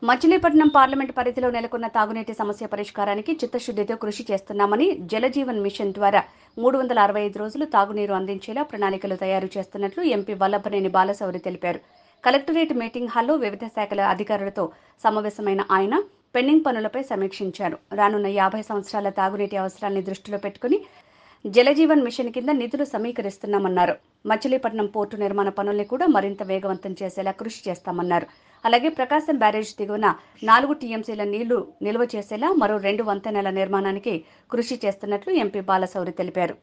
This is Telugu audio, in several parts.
మచిలీపట్నం పార్లమెంట్ పరిధిలో నెలకొన్న తాగునీటి సమస్య పరిష్కారానికి చిత్తశుద్ధితో కృషి చేస్తున్నామని జలజీవన్ మిషన్ ద్వారా 365 రోజులు తాగునీరు అందించేలా ప్రణాళికలు తయారు చేస్తున్నట్లు ఎంపీ వల్లభనేని బాలశౌరి తెలిపారు. కలెక్టరేట్ మీటింగ్ హాల్లో వివిధ శాఖల అధికారులతో సమావేశమైన ఆయన పెండింగ్ పనులపై సమీక్షించారు. రానున్న 50 సంవత్సరాల తాగునీటి అవసరాన్ని దృష్టిలో పెట్టుకుని జలజీవన్ మిషన్ కింద నిధులు సమీకరిస్తున్నామన్నారు. మచిలీపట్నం పోర్టు నిర్మాణ పనుల్ని కూడా మరింత వేగవంతం చేసేలా కృషి చేస్తామన్నారు. అలాగే ప్రకాశం బ్యారేజ్ దిగువన 4 టీఎంసీల నీళ్లు నిల్వ చేసేలా మరో 2 వంతెనల నిర్మాణానికి కృషి చేస్తున్నట్లు ఎంపీ బాలశౌరి తెలిపారు.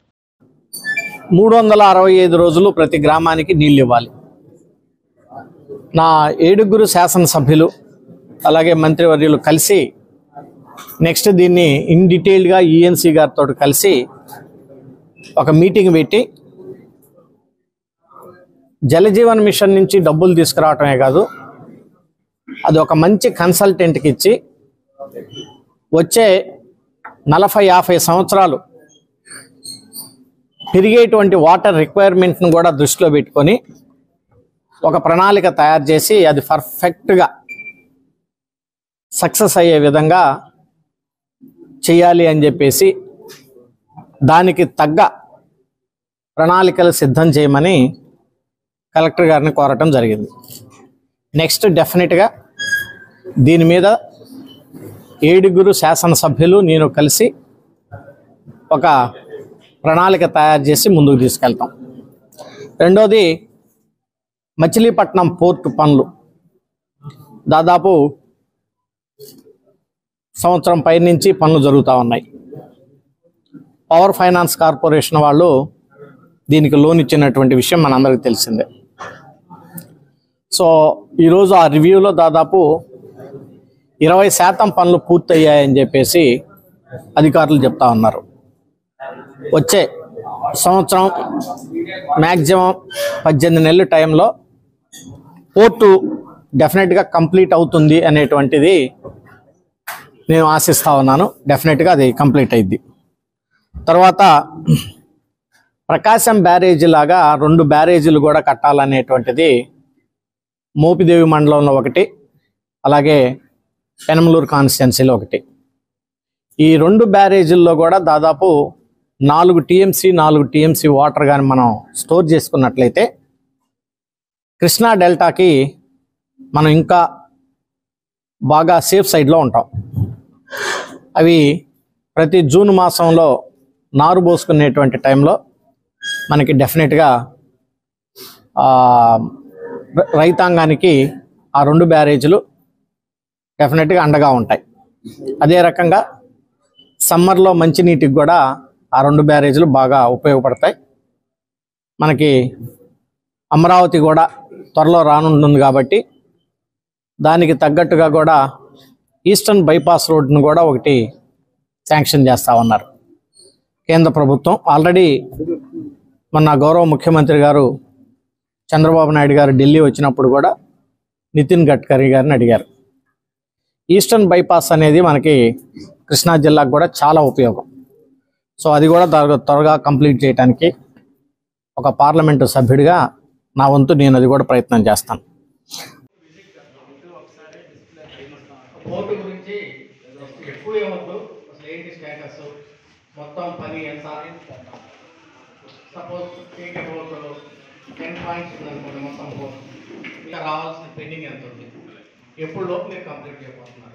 365 రోజులు ప్రతి గ్రామానికి నీళ్లు ఇవ్వాలి. నా 7 శాసనసభ్యులు అలాగే మంత్రివర్యులు కలిసి నెక్స్ట్ దీన్ని ఇన్ డీటెయిల్డ్గా ఈఎన్సీ గారితో కలిసి ఒక మీటింగ్ పెట్టి జలజీవన్ మిషన్ నుంచి డబ్బులు తీసుకురావటమే కాదు, అది ఒక మంచి కన్సల్టెంట్కి ఇచ్చి వచ్చే 40-50 సంవత్సరాలు పెరిగేటువంటి వాటర్ రిక్వైర్మెంట్ను కూడా దృష్టిలో పెట్టుకొని ఒక ప్రణాళిక తయారు చేసి అది పర్ఫెక్ట్గా సక్సెస్ అయ్యే విధంగా చేయాలి అని చెప్పేసి దానికి తగ్గ ప్రణాళికలు సిద్ధం చేయమని కలెక్టర్ గారిని కోరటం జరిగింది. నెక్స్ట్ డెఫినెట్గా దీని మీద 7 శాసనసభ్యులు నేను కలిసి ఒక ప్రణాళిక తయారు చేసి ముందుకు తీసుకెళ్తాం. రెండోది మచిలీపట్నం పోర్టు పనులు దాదాపు సంవత్సరం పై నుంచి పనులు జరుగుతూ ఉన్నాయి. పవర్ ఫైనాన్స్ కార్పొరేషన్ వాళ్ళు దీనికి లోన్ ఇచ్చినటువంటి విషయం మనందరికీ తెలిసిందే. సో ఈరోజు ఆ రివ్యూలో దాదాపు 20% పనులు పూర్తయ్యాయని చెప్పేసి అధికారులు చెప్తా ఉన్నారు. వచ్చే సంవత్సరం మ్యాక్సిమం 18 నెలల టైంలో పోర్టు డెఫినెట్గా కంప్లీట్ అవుతుంది అనేటువంటిది నేను ఆశిస్తూ ఉన్నాను. డెఫినెట్గా అది కంప్లీట్ అయింది. తర్వాత ప్రకాశం బ్యారేజీ లాగా 2 బ్యారేజీలు కూడా కట్టాలనేటువంటిది మోపిదేవి మండలంలో ఒకటి, అలాగే పెనమలూరు కాన్స్టిట్యున్సీలో ఒకటి. ఈ 2 బ్యారేజీల్లో కూడా దాదాపు 4 టీఎంసీ వాటర్ కానీ మనం స్టోర్ చేసుకున్నట్లయితే కృష్ణా డెల్టాకి మనం ఇంకా బాగా సేఫ్ సైడ్లో ఉంటాం. అవి ప్రతి జూన్ మాసంలో నారు పోసుకునేటువంటి టైంలో మనకి డెఫినెట్గా రైతాంగానికి ఆ 2 బ్యారేజీలు డెఫినెట్గా అండగా ఉంటాయి. అదే రకంగా సమ్మర్లో మంచినీటికి కూడా ఆ 2 బ్యారేజీలు బాగా ఉపయోగపడతాయి. మనకి అమరావతి కూడా త్వరలో రానుంటుంది కాబట్టి దానికి తగ్గట్టుగా కూడా ఈస్టర్న్ బైపాస్ రోడ్ను కూడా ఒకటి శాంక్షన్ చేస్తూ ఉన్నారు కేంద్ర ప్రభుత్వం. ఆల్రెడీ మన గౌరవ ముఖ్యమంత్రి గారు చంద్రబాబు నాయుడు గారు ఢిల్లీ వచ్చినప్పుడు కూడా నితిన్ గడ్కరీ గారిని అడిగారు. ఈస్టర్న్ బైపాస్ అనేది మనకి కృష్ణా జిల్లాకు కూడా చాలా ఉపయోగం. సో అది కూడా త్వరగా కంప్లీట్ చేయడానికి ఒక పార్లమెంటు సభ్యుడిగా నా వంతు నేను అది కూడా ప్రయత్నం చేస్తాను. పోర్టు గురించి ఎక్కువ ఏమొద్దు, అసలు ఏంటి స్టేటస్, మొత్తం పని ఎంత, సపోజ్ టేక్ అబౌట్ 10 పాయింట్స్ ఉందనుకోండి మొత్తం పోర్టు, ఇంకా రావాల్సిన పెండింగ్ ఎంత ఉంది, ఎప్పుడు లోపు మీరు కంప్లీట్ చేయబోతున్నారు.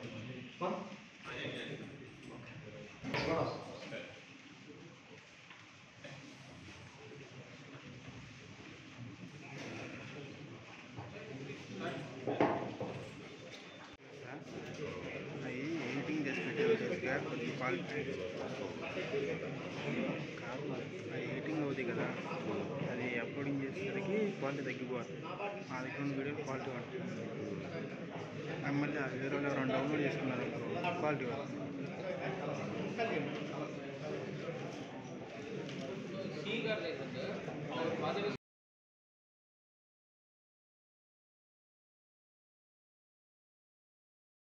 ఎడిటింగ్ అవుతుంది కదా, అది అప్లోడింగ్ చేసేసరికి క్వాలిటీ తగ్గిపోతుంది. మా దగ్గర ఉన్న వీడియో క్వాలిటీ పడుతుంది. మళ్ళీ వేరే వాళ్ళు ఎవరైనా డౌన్లోడ్ చేసుకున్నారు క్వాలిటీ పడుతుంది.